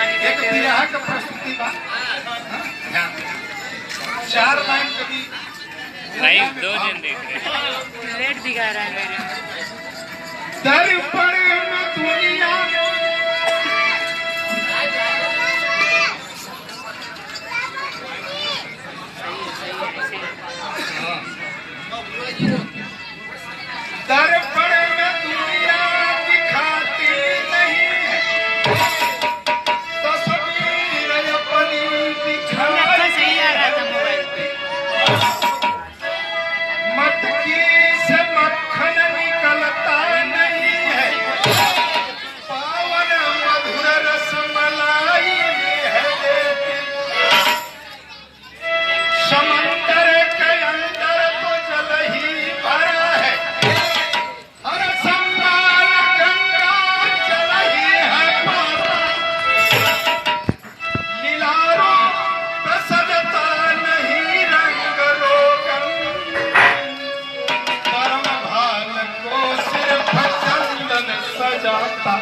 एक विरह का प्रस्तुति बा। चार लाइन कभी लाइव 2 जन देख रहे हैं। लेट दिखा रहा है मेरे दर्पण में दुनिया दर्पण में दुनिया दिखाती नहीं है, तस्वीर अपनी दिखाई सही आ रहा था मोबाइल पे। मटकी से मक्खन निकलता नहीं है, पावन मधुर रसमलाई है देती। समंदर के अंदर तो जल ही भरा है, हर सम्मान गंगा जल ही है पाता। लीलारों पे सजता नहीं रंग रोगन, परम भाल को सिर्फ चंदन सजाता।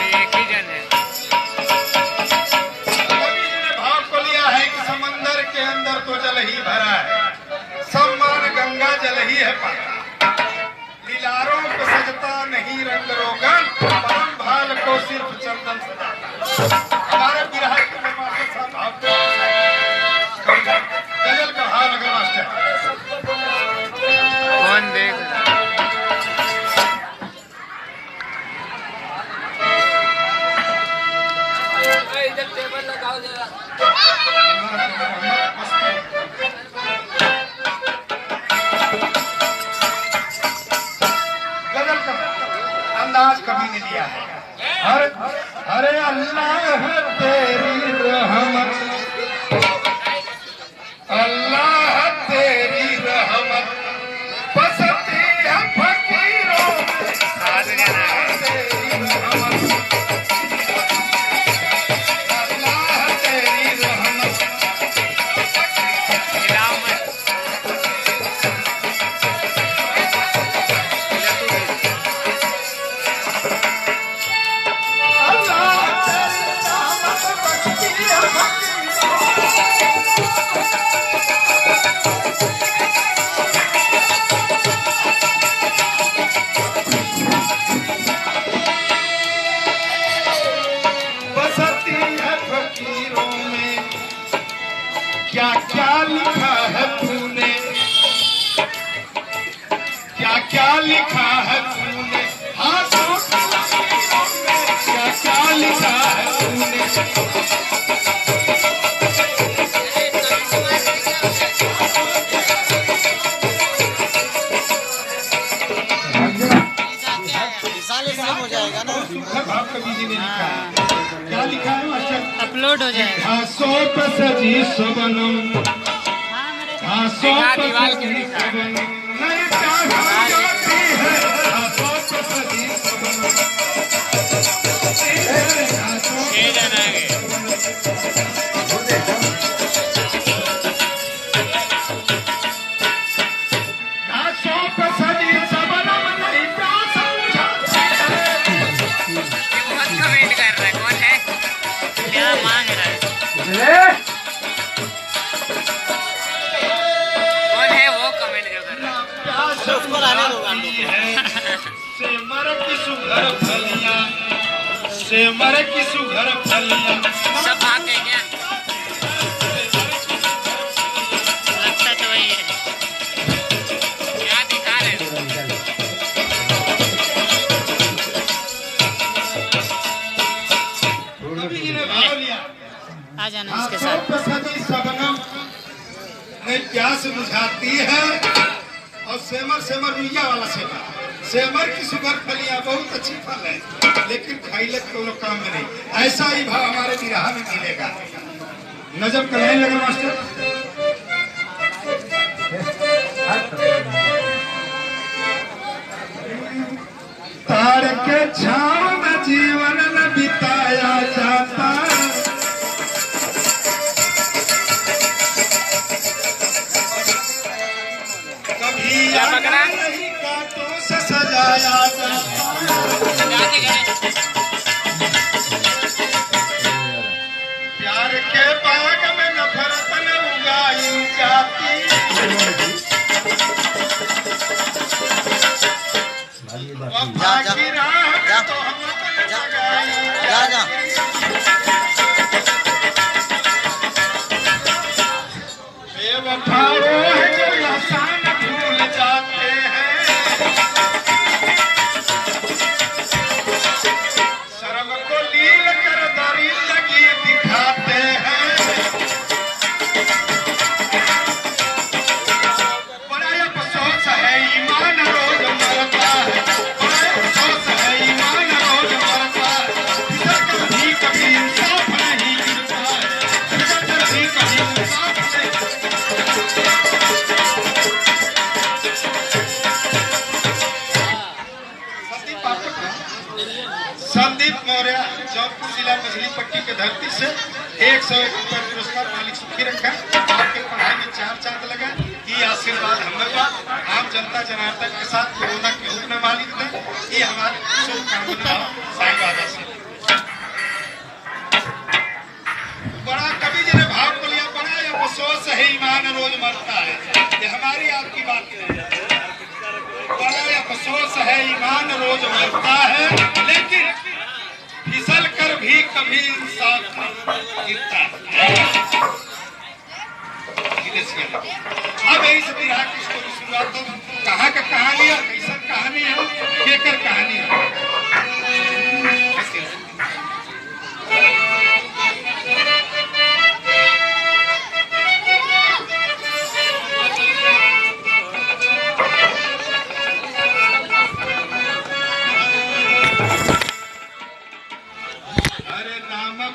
एक ही जन है। कवि जी ने भाव को लिया है कि समंदर के अंदर तो जल ही भरा है, सम्मान गंगा जल ही है पाता। लीलारों को सजता नहीं रंग रोगन, परम भाल को सिर्फ चंदन सजाता। हमारे विरह के मास्टर साहब भाव को गजल का भाव लगा मास्टर। कौन देख रहा है? इधर टेबल लगाओ जरा। गजल का अंदाज कभी नहीं लिया है। अरे अल्लाह तेरी रहमत, अल्लाह तेरी रहमत बसती है फकीरों में। साथ जन आ गए। तेरी रहमत, अल्लाह तेरी रहमत मिलाओ मत। अल्लाह तेरी रहमत बसती है फकीरों में। बसती है फकीरों में, क्या क्या लिखा है तूने, क्या क्या लिखा है तूने, हाथों की लकीरों में क्या क्या लिखा है तूने। हो जाएगा ना। सुखद भाव कवि जी ने लिखा है। क्या लिखा है मास्टर? अपलोड हो जाएगा। घासों पर सजी सबनम, हाँ मेरे घासों देखा पर दीवार सजी क्यों लिखा है? सबनम, नहीं चाहा जाती है, घासों पर सजी सबनम। 6 जन आ गए। घासों पर सजी सबनम, नहीं प्यास बुझाती है। बहुत कमेंट कर रहा है। कौन है? क्या मांग रहा है? कौन है वो कमेंट जो कर रहा है? प्यास बुझाती है, सेमर की सुघर फलियां, सेमर की सुघर फलियां। सब भाग गए क्या? लगता तो वही है। क्या दिखा रहे हो? कवि जी ने भाव लिया। आ जाना इसके घासों साथ। पर सजी सबनम नहीं प्यास बुझाती है, और सेमर सेमर रुइया वाला सेमर, सेमर की सुगर फलियां बहुत अच्छी फल है, लेकिन खाइले कोनो काम में नहीं। ऐसा ही भाव हमारे विरह में मिलेगा। नजम का लाइन लगा मास्टर। तार के छाव में जीवन न बिताया जाता, कभी क्या पकड़ा? नहीं कांटों से सजाया जाता। संदीप मौर्य, जौनपुर जिला मछली पट्टी के धरती से 101 रुपये पुरस्कार। मालिक सुखी रखा, आपके पढ़ाई में 4 चांद लगा। ये आशीर्वाद हमें बा आम जनता जनार्दन के साथ कोरोना के हुक्म में मालिक थे। ये हमारे शुभकामना साईं बाबा से। बड़ा कवि जी ने भाव को लिया, बड़ा या अफसोस है ईमान रोज मरता है। ये हमारी आपकी बात है। बड़ा अफसोस है ईमान रोज मरता है, लेकिन फिसल कर भी कभी इंसान गिरता है। अब यही से बिहार की शुरुआत हो। कहाँ का कहानी है, कैसा कहानी है, केकर कहानी है।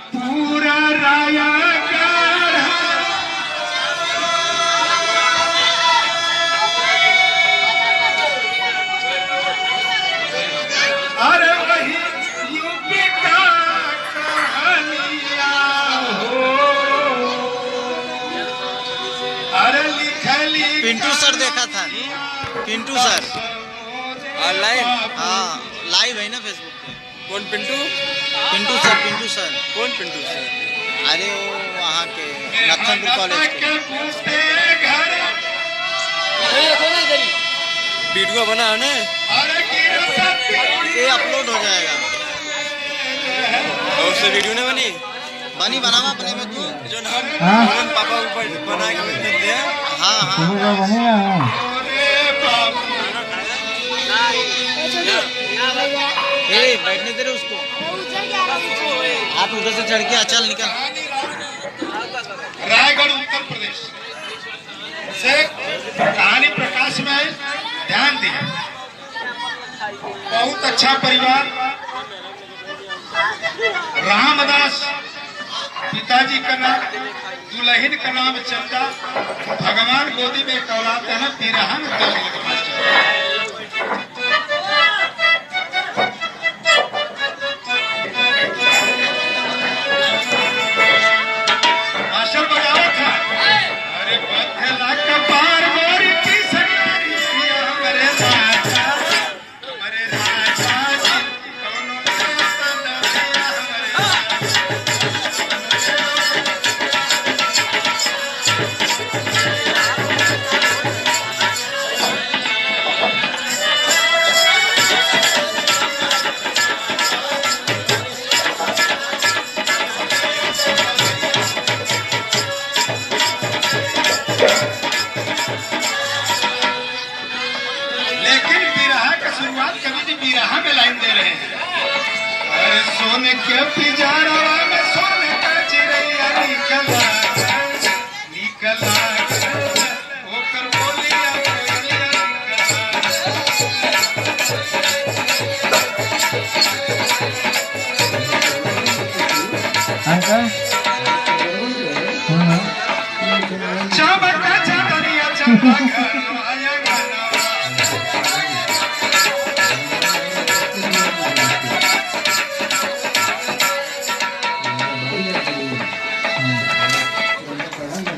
पूरा राया अरे वही यूपी का कहानिया हो। अरे लिखली पिंटू सर देखा था, पिंटू सर लाइव। हाँ लाइव है ना फेसबुक पे। कौन पिंटू? पिंटू सर, पिंटू सर। कौन पिंटू सर? अरे वो वहाँ के लखनपुर कॉलेज के। वीडियो बना है ना, ये अपलोड हो जाएगा। और उससे वीडियो नहीं बनी? बनी बनावा अपने में तू जो ना पापा ऊपर बना के भेज देते हैं। हाँ हाँ बैठने दे रहे उसको। आप उधर से चढ़ के चल निकल। रायगढ़ उत्तर प्रदेश से कहानी प्रकाश में ध्यान दिया। बहुत अच्छा परिवार। रामदास पिताजी का नाम, दुल्हन का नाम चंदा। भगवान गोदी में एक औलाद है ना, तिरहन मास्टर बजावा था। अरे बथला कपार मोरी की सगारी हमारे राजा जी कौनो नेता न दिया सोने के पिजारा में सोने का चिड़ैया निकला होकर बोलिया कोयलिया चमका चादरिया चंपा आया गाना।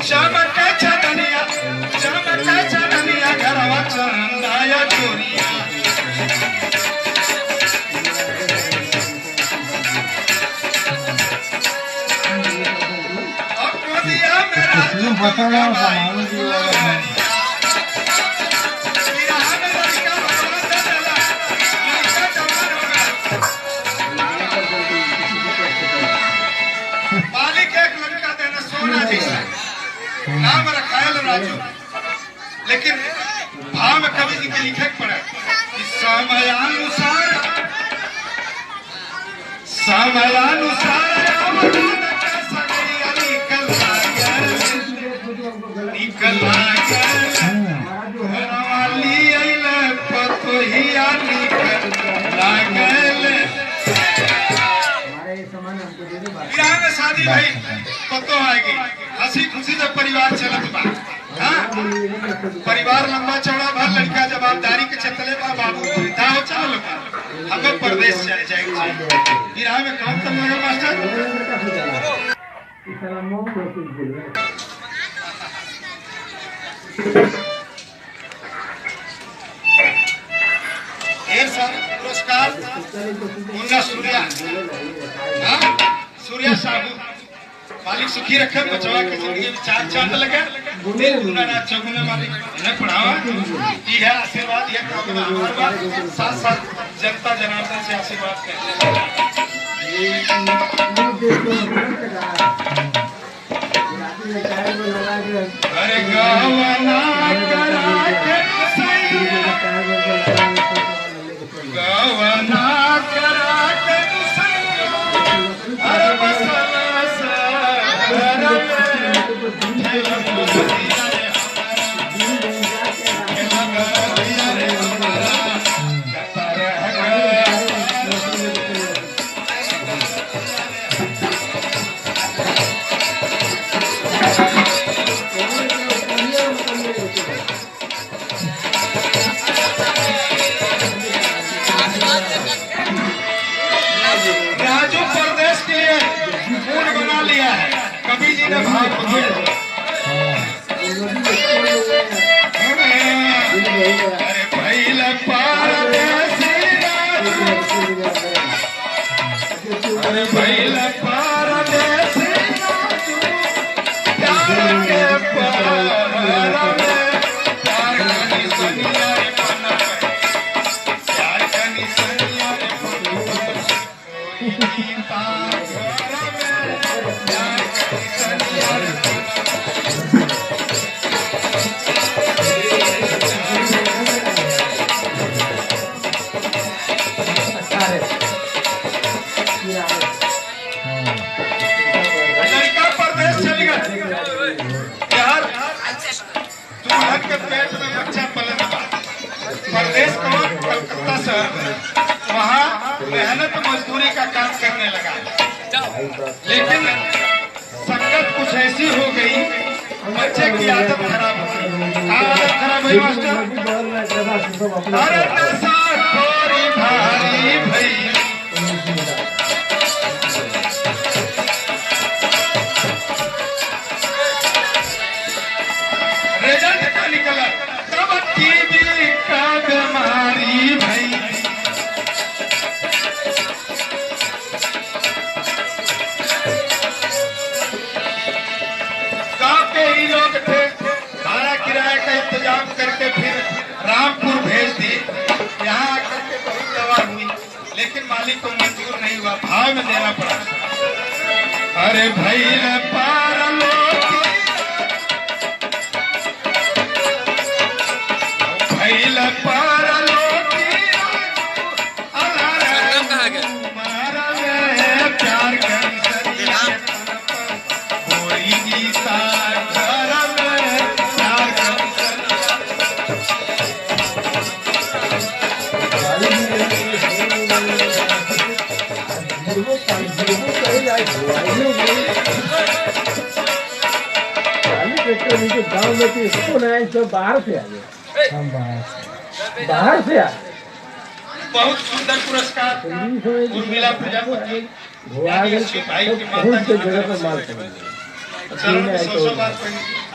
चमका चदनिया घरवा चंदाया चोरिया। दिया मेरा मालिक एक लड़का देना सोना जैसा नाम रखायल राजू। लेकिन भाव में कवि जी के लिखे पड़ा कि समयानुसार निकल पतोहिया शादी भाई पतो आएगी, हंसी खुशी से परिवार चलत बा। हाँ? परिवार लंबा चौड़ा भर, लड़का जवाबदारी के चतले बा, बाबू वृद्धा हो चलो लोग हमें परदेश चले जाएंगे। बिहार में काम कर लगे मास्टर। ढेर सारे पुरस्कार मुन्ना सूर्या, सूर्या साहू, मालिक सुखी रखे, बचवा के जिंदगी में चार चांद लगे, दिन गुना रात चौगुना मालिक उन्हें बढ़ावा। ये है आशीर्वाद, यह कामना हमारा, साथ साथ जनता जनार्दन से आशीर्वाद करते हैं। अरे गवना करा के सैया, गवना करा के सैया, अरे बसला सर राजू प्रदेश के लिए मूड बना लिया है, कवि जी ने भाव दिया। अरे भैल परदेसी राजू, अरे भैल परदेसी राजू, प्यार के पार में प्यार का निशानिया रे बना पे, प्यार का निशानिया रे बना पे, गीता घर में प्यार का निशानिया रे बना लड़का परदेश चल गया यार, दुल्हन के पेट में बच्चा पलन बा, परदेश कहाँ, कलकत्ता शहर में, वहाँ मेहनत मजदूरी का काम करने लगा। लेकिन संगत कुछ ऐसी हो गई, बच्चे की आदत खराब हो गई। आदत खराब हुई मास्टर, अरे नशा खोरी भारी भई, रिजल्ट का निकला तब टीबी का बीमारी भई, गांव के ही लोग थे, भाड़ा किराए का इंतजाम करके फिर रामपुर भेज दिए। यहाँ आकर के बहुत दवा हुई, लेकिन मालिक को मंजूर नहीं हुआ, भाव में देना पड़ा। अरे भैल पार लोकी, भैल पार लोकी, मारा में प्यार कर सरिया कोई गीता घर में प्यार कर सरिया। गाँव में तो इसको नहीं, सब बाहर से आ गए, हम बाहर से आ गए। बहुत सुंदर पुरस्कार उर्मिला प्रजापति भाई की माता की जगह पर माल चरण में 100 बार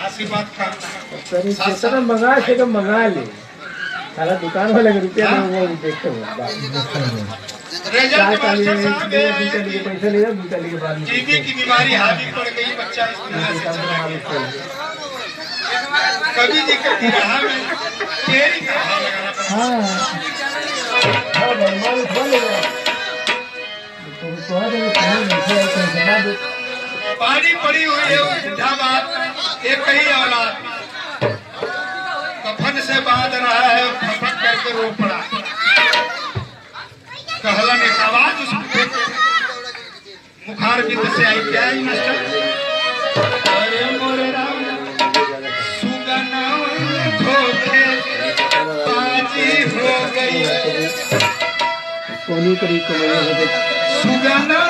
आशीर्वाद का जितना मंगा से मंगा ले, सारा दुकान वाले रुपया वो देखते हो रिजल्ट मास्टर साहब पैसे ले जाओ, दूसरा के बाद टीबी की बीमारी हावी पड़ गई, बच्चा इस दुनिया से चला गया। कवि जी के तिरहा में तेरी का भाव लगाना पड़ा। पानी पड़ी हुई है उठा बात, एक ही औलाद कफन से बांध रहा है, फपक करके रो पड़ा। कहलन एक आवाज उसके मुखार बिंद से आई, क्या आई मास्टर? अरे मोरे राम सुगना धोखे बाजी हो गई, कोनी करी कमाई सुगना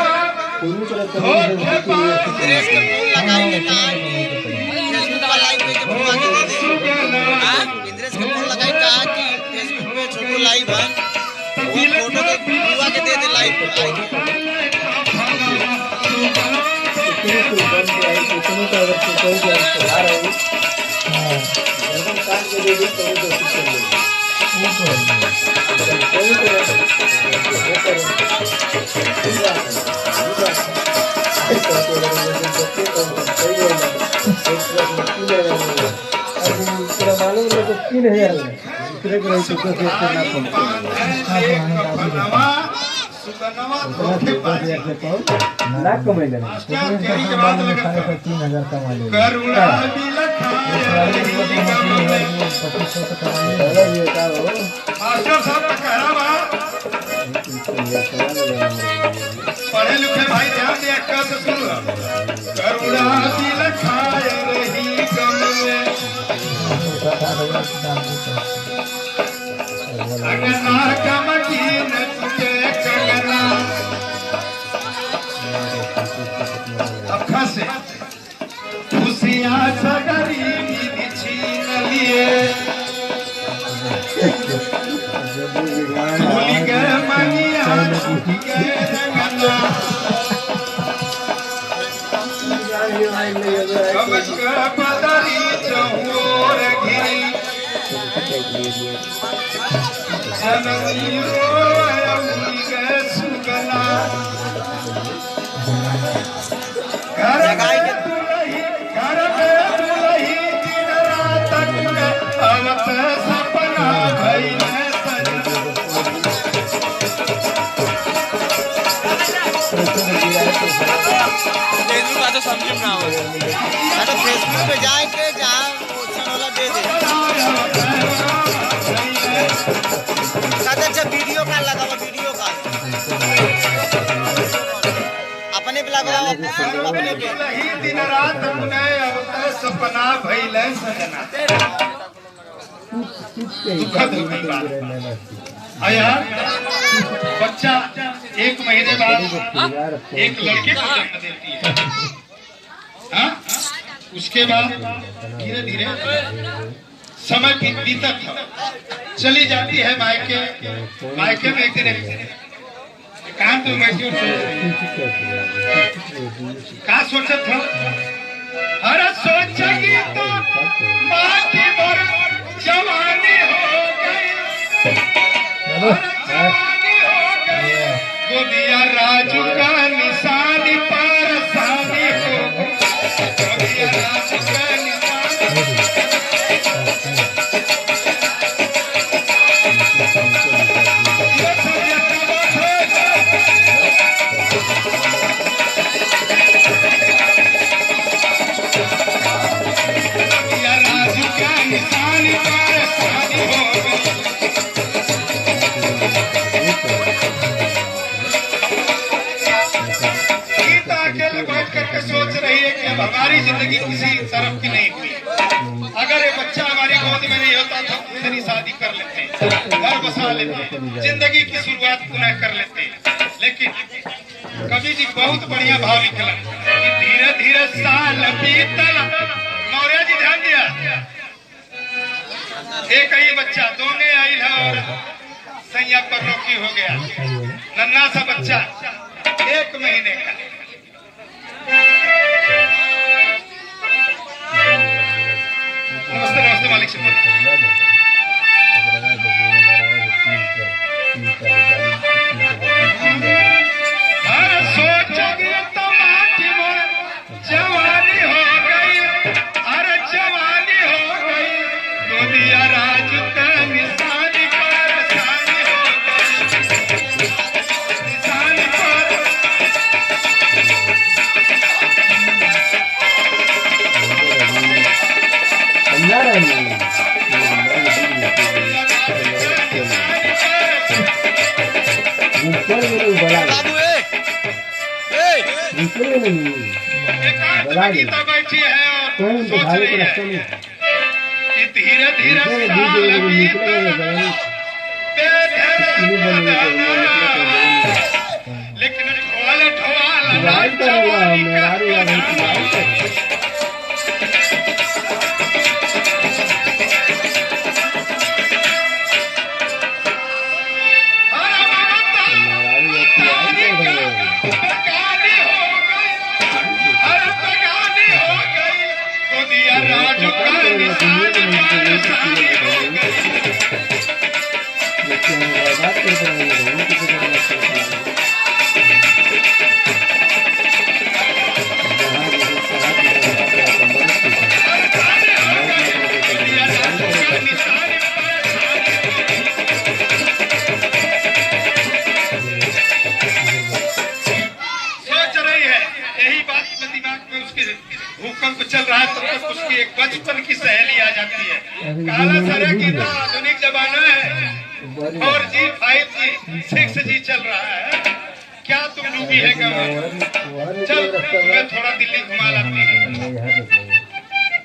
धोखे बाजी इंद्रेश के फोन लगाई कहा कि फेसबुक पे छोटू लाइव है वो फोटो के बुआ के दे लाइव आई मालूम है तो 3000 दूसरे को रही तो ना कमाई लेना 3000 कमा ले पढ़े लिखे भाई ध्यान दिया कैसे सुन करुणा दिल खाए रही गम में अगना गम की न तुझे कंगना अब खासे खुशियाँ सगरी भी छीन लिए भूल गए मनिया भूल गए रंगना कमक बदरी चहोर घिरी जननी रोया भूल गए सुगना घर में दुलही दिन रात अवत सपना भई फेसबुक तो समझ ना हो तो फेसबुक पे जाके जहाँ वाला दे दे अच्छा वीडियो का लगाओ वीडियो का अपने पे लगाओ अपने पे दिन रात उन्हें अवत सपना भइल सजना दुखद हो गई बात आया बच्चा 1 महीने बाद एक लड़के को जन्म देती है हाँ? उसके बाद धीरे धीरे समय बीतत है चली जाती है मायके में एक दिन कहा तो मायके कहा सोचत हो अरे सोचेगी तो माँ की मोर जवानी हो गई गोदिया राजू का निशानी पारसानी हो गोदिया राजू का निशानी गोदिया राजू का निशानी पारसानी हो सोच रही है कि अब हमारी जिंदगी किसी तरफ की नहीं हुई अगर ये बच्चा हमारी गोद में नहीं होता तो मेरी शादी कर लेते घर बसा लेते जिंदगी की शुरुआत पुनः कर लेते लेकिन कवि जी बहुत बढ़िया भाव निकला कि धीरे धीरे साल बीतल मौर्य जी ध्यान दिया एक ही बच्चा दोने आई है और सैया पर रोकी हो गया नन्ना सा बच्चा 1 महीने का नमस्ते नमस्ते मालिक से सोचोगे तो माटी मोर जवानी हो गई अरे जवानी हो गई गोदिया राजू का निशानी पारसानी हो गई निशानी बैठी है और सोच रही है कि धीरे धीरे लेकिन है तब तक उसकी एक बचपन की सहेली आ जाती है। काला सर की तो आधुनिक जमाना है, 4G 5G 6G चल रहा है, क्या तुम डूबी है गाँव। चल मैं थोड़ा दिल्ली घुमा लाती हूँ,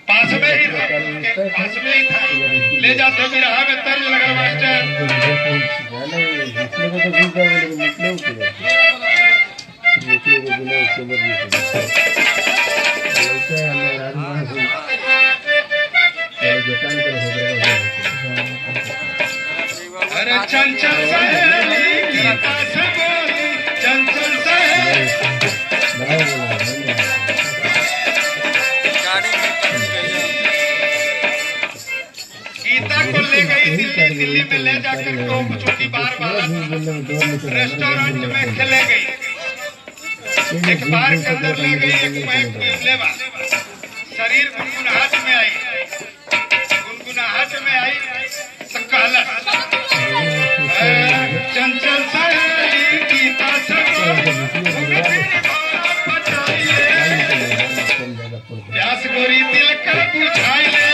पास में ही था, पास में ही था, ले जाते बिरहा में तर्ज लगा मास्टर। अरे चंचल सहेली गीता से बोली, चंचल सहेली गीता को ले गई दिल्ली, दिल्ली में ले जाकर टोक चुकी बार बार रेस्टोरेंट में खेले गई, एक बार के अंदर ले गई, एक पैक लेवा, शरीर गुनगुनाहट में आई, गुनगुनाहट में आई सकला चंचल सहेली गीता से प्यास गोरी दिल का बुझाई ले।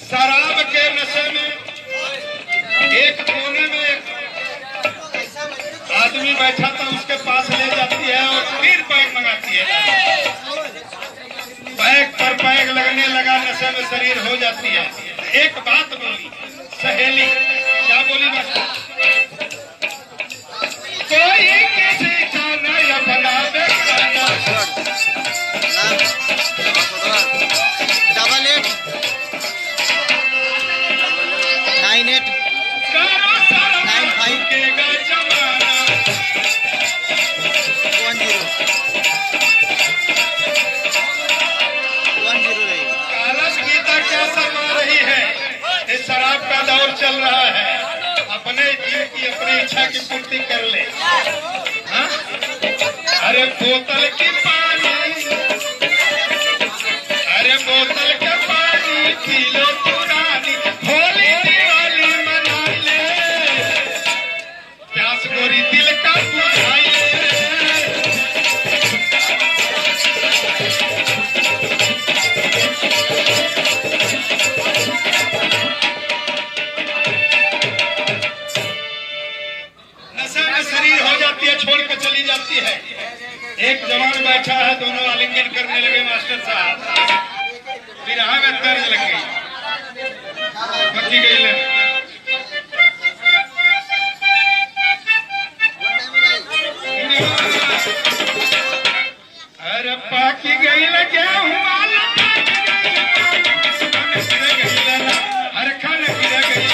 शराब के नशे में एक कोने में एक आदमी बैठा था, उसके पास ले जाती है और फिर बैग मंगाती है, बैग पर बैग लगने लगा, नशे में शरीर हो जाती है। एक बात बोली सहेली, क्या बोली मास्टर, कोई किसी का नया बनावे खाना, 8898 करो सारा 95 केगा जमाना, 10 रही। कालस गीता क्या शर्मा रही है, इस शराब का दौर चल रहा है, अपने जीव की अपनी इच्छा की पूर्ति कर ले। हाँ? अरे बोतल की पानी, अरे बोतल के पानी पी लो पुरानी, होली दिवाली मना ले, प्यास गोरी दिल का बुझाई ले। नशे में शरीर हो जाती है, छोड़ कर चली जाती है। एक जवान बैठा है, दोनों आलिंगन करने लगे मास्टर साहब, बिरहा में तर्ज लग गई, बची गई ले। अरे पाकी गई लगे हर खान गिर गई,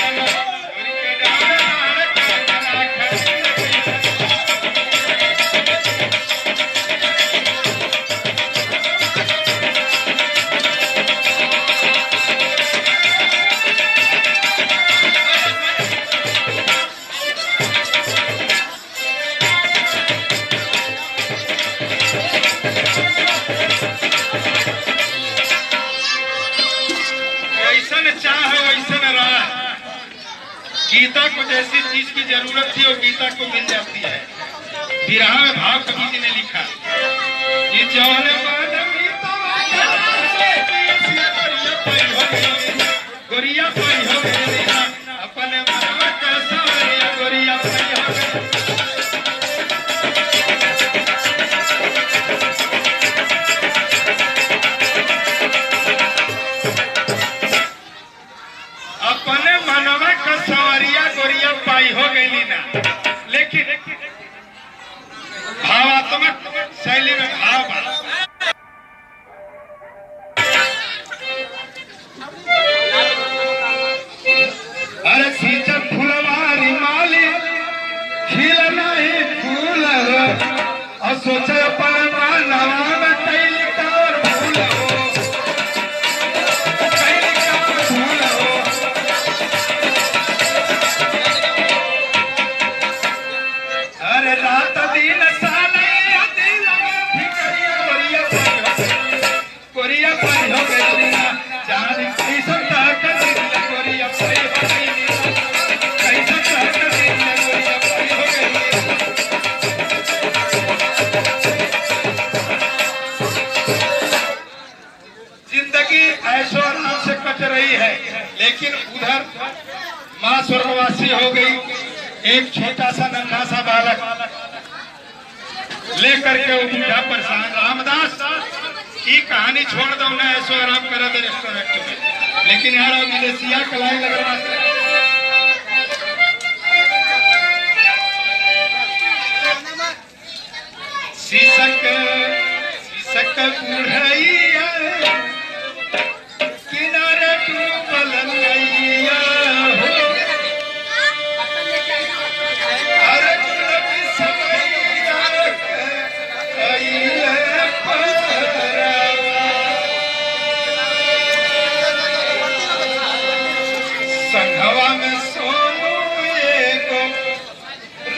गीता को जैसी चीज की जरूरत थी वो गीता को मिल जाती है। बिरहा में भाव कवि जी ने लिखा कि जौन गोरिया पाई हो गई, अपने मनवा का सवरिया गोरिया पाई हो गई। अपने मनवा का सवरिया गोरिया पाई हो गई ना, लेकिन भावात्मक शैली में भाव अरे सींचन फुलवारी माली खिल नहीं फूल हो, और सोचे पर नवा में कैली का और फूल हो, कैली का और फूल हो। अरे रात दिन सालैया दिन फिकरिया गोरिया पाई हो गई, चांद की सत्ता का गोरिया पाई जिंदगी ऐशो आराम से कट रही है, लेकिन उधर माँ स्वर्गवासी हो गई। एक छोटा सा नन्हा सा बालक लेकर के वो बूढ़ा परेशान। रामदास की कहानी छोड़ दो ना, ऐशो आराम करा दे रेस्टोरेंट में, लेकिन यार विदेशिया कलाई लगवा शीशक बुढ़ैया किनारे डूबल नैया हो, अरे गुलाबी समैया अइले परवा। संघवा में सोनू एगो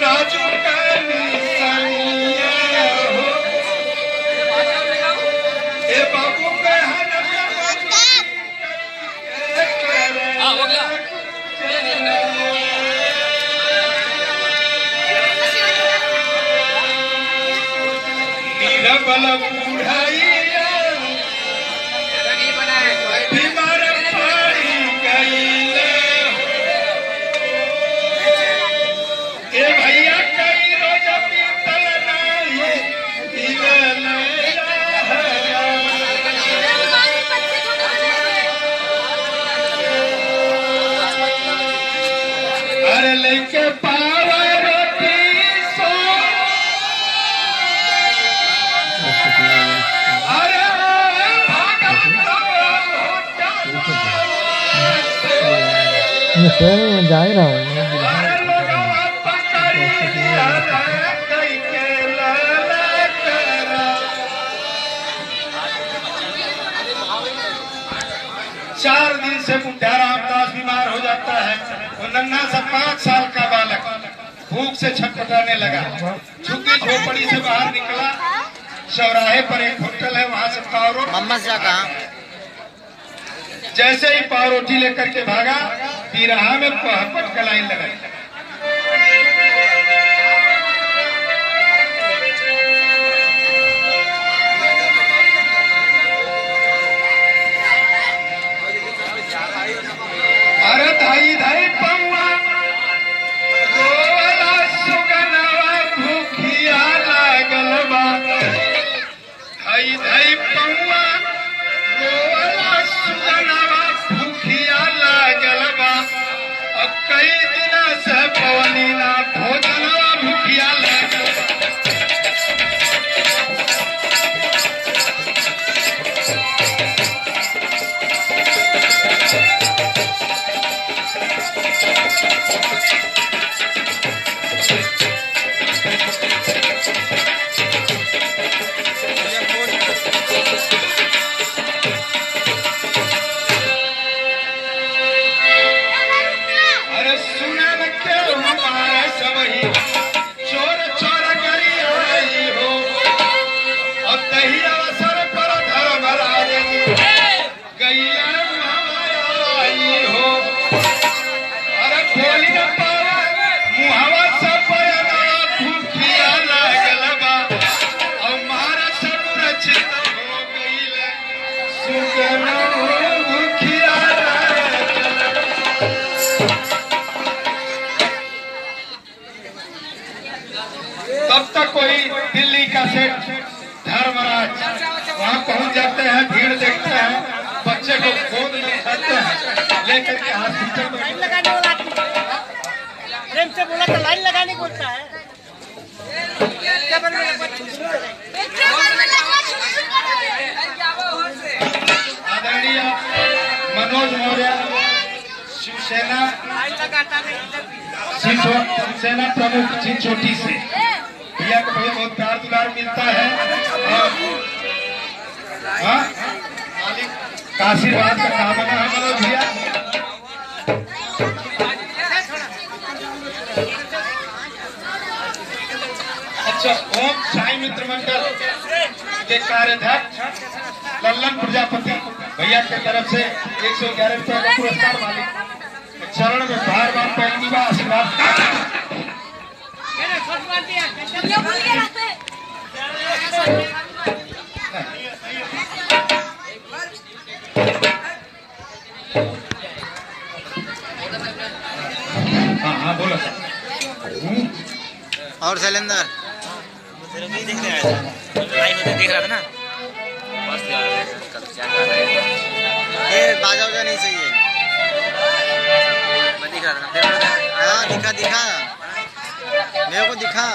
राजू का निशानिया हो, ए बाबू बहन हो गया। नीरबल बुढ़ैया बीमार पड़ी गईले हो। ए भैया कई रोज बीतल नहीं दिल अरे लेके पावा रोटी सो, अरे मैं जा ही रहा हूँ। अरे लोगवा पकड़ी लिया कई के लाला करा। 4 दिन से बुढ़ा रामदास बीमार हो जाता है। वो नन्हा सा 5 साल का बालक भूख से छटपटाने लगा। झुग्गी झोपड़ी से बाहर निकला, चौराहे पर एक होटल है, वहां से पाव मम्मा से कहा जैसे ही पाव रोटी लेकर के भागा, तिराहा में पहपट का लाइन लगाई। अरे धाई धाई पौआ रोवाला सुगनवा भूखिया लागल बा। धाई धाई पौआ रोवाला सुगनवा भूखिया लागल बा। अब कई दिना से पवनी ना भोजनवा भूखिया लागल बा। अरे सुनन के हमारे सबही चोर चोर करी आई हो, और दही अवसर पर धर्मराज गैया आई हो। अरे खोली न पावा मुहावा से पयना भूखिया लागल बा, और मारा सुरक्षित हो गईले सुगना भूखिया लागल बा। तब तक कोई दिल्ली का सेठ धर्मराज वहां पहुंच जाते हैं, भीड़ देखते हैं, बच्चे को गोद में उठाते हैं, लेकर के हॉस्पिटल में लाइन लगाने वाला प्रेम से बोला तो लाइन लगाने को बोलता है। क्या बन रहा आदरणीय मनोज मौर्य शिवसेना शिवसेना प्रमुख चिंचोटी से भैया को भैया बहुत प्यार दुलार मिलता है, और मालिक का आशीर्वाद का कामना है मनोज भैया। अच्छा, ओम साई मित्र मंडल के कार्याध्यक्ष लल्लन प्रजापति भैया के तरफ से 111 रुपये का पुरस्कार मालिक चरण में बार बार पहली बार आशीर्वाद। और शैलेंद्र नहीं देख रहा है, लाइन होते देख रहा था ना, बस यार कल क्या कर रहा है, ये बाजा वजा नहीं सही है। मैं दिख रहा था, देख रहा था। हाँ दिखा दिखा, मेरे को दिखा।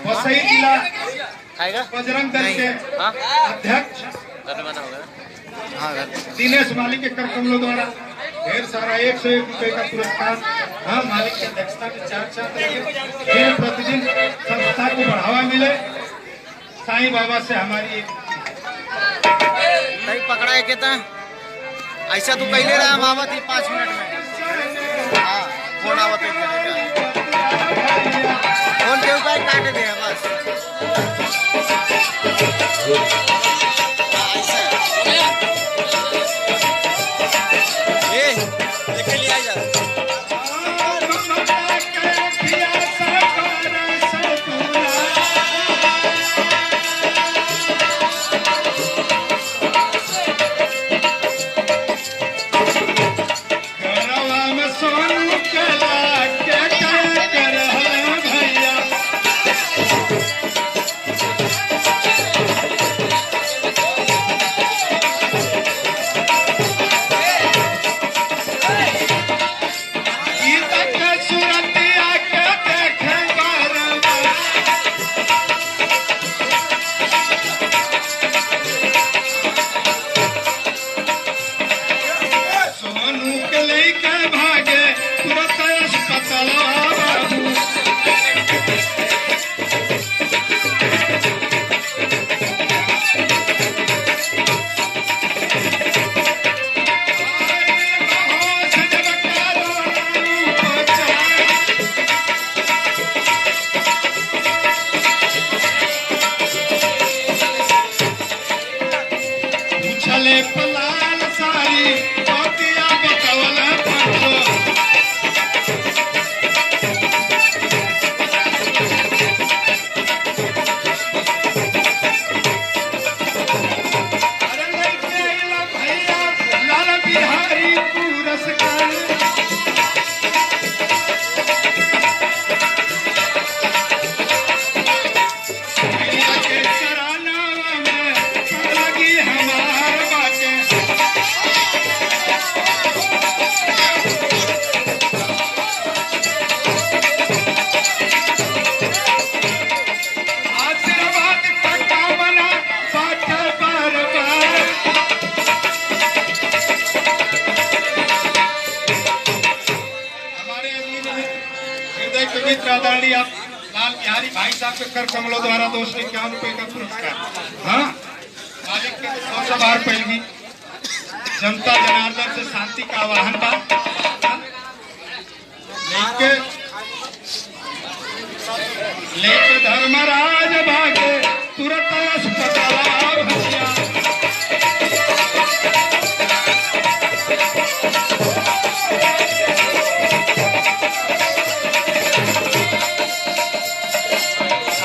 वसई जिला खाएगा बजरंग दल के हाँ अध्यक्ष घर में बना होगा। हाँ दिनेश मालिक के कर कमलों द्वारा ढेर सारा 101 रुपए का पुरस्कार। हाँ, मालिक की अध्यक्षता में 4 रहे, प्रतिदिन संस्था को बढ़ावा मिले। साईं बाबा से हमारी एक पकड़ा है कहता ऐसा तो पहले रहा, हम आवत ही 5 मिनट में। हाँ फोन आवत है, फोन के ऊपर काट दे बस। देखे लिया जा आदरणीय लाल बिहारी भाई साहब के कर कमलों द्वारा 251 रुपए का पुरस्कार। हाँ, मालिक के 100 बार पैलगी जनता जनार्दन से शांति का आवाहन बा। लेके धर्मराज भागे तुरंत अस्पताल भजिया।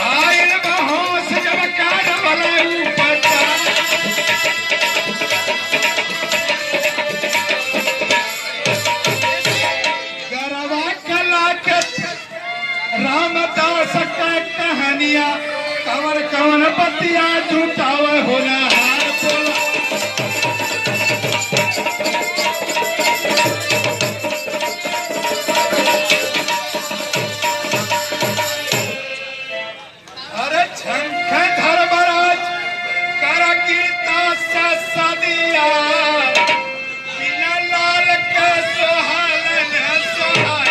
आयल बहोश जब कान वाला ऊपर धनिया कवन कवन पतिया जुटाव होना हार बोला। अरे झंख धर्मराज कर गीता से सदिया बिना लाल के सोहालन सोहान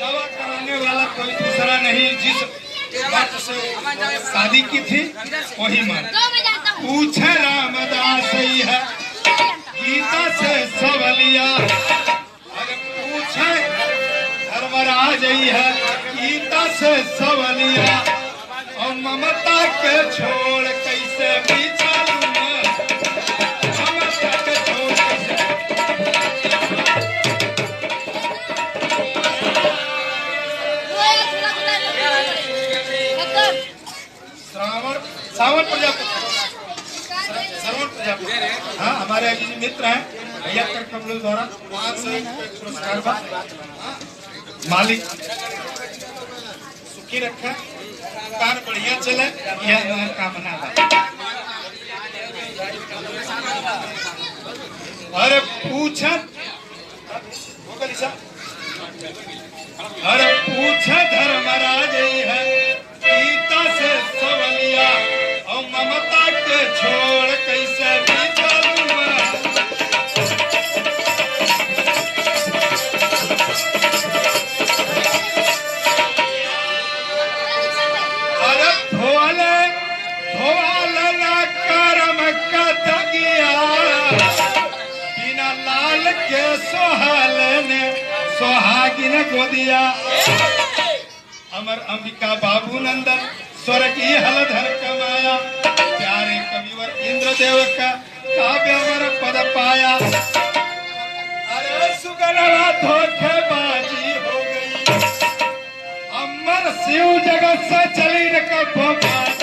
दवा कराने वाला कोई दूसरा नहीं, जिस बात से शादी की थी वही मान। पूछे रामदास ही है गीता से सवलिया, अरे पूछे धर्मराज ही है गीता से सवलिया, और ममता के छोड़ कैसे बिचारू मैं, ममता के छोड़ कैसे। श्रावण प्रजापति, श्रवण प्रजापति, हाँ हमारे अभी मित्र हैं भैया तक हम लोग द्वारा पुरस्कार बा। मालिक सुखी रखे, दुकान बढ़िया चले, यह हमारा कामना है। अरे पूछत अरे पूछे धर्मराज ही है गीता से सवलिया, और ममता के छोड़ कैसे बिचारू मैं। अरे धोले ना करम का दगिया, बिना लाल के सोहालन सोहागिन गोदिया। अमर अंबिका बाबू नंदन स्वर्गीय हलधर कमाया, प्यारे कविवर इंद्रदेव का काव्य अमर पद पाया। अरे सुगनवा धोखेबाजी हो गई, अमर शिव जगत से चली न कबो बात,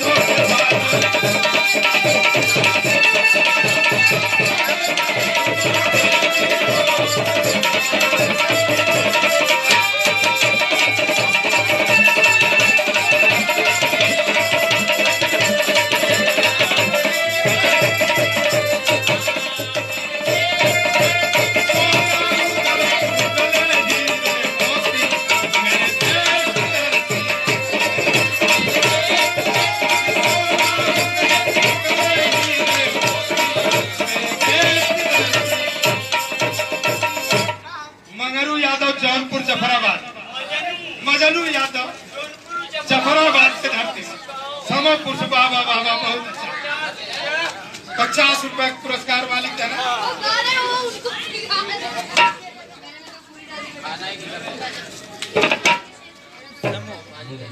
सुगनवा धोखेबाजी। मंगरू यादव जौनपुर जफराबाद, मजनू यादव जफराबाद से धरती से समपुर से बाबा बाबा बहुत अच्छा। 50 रुपए पुरस्कार मालिक है ना।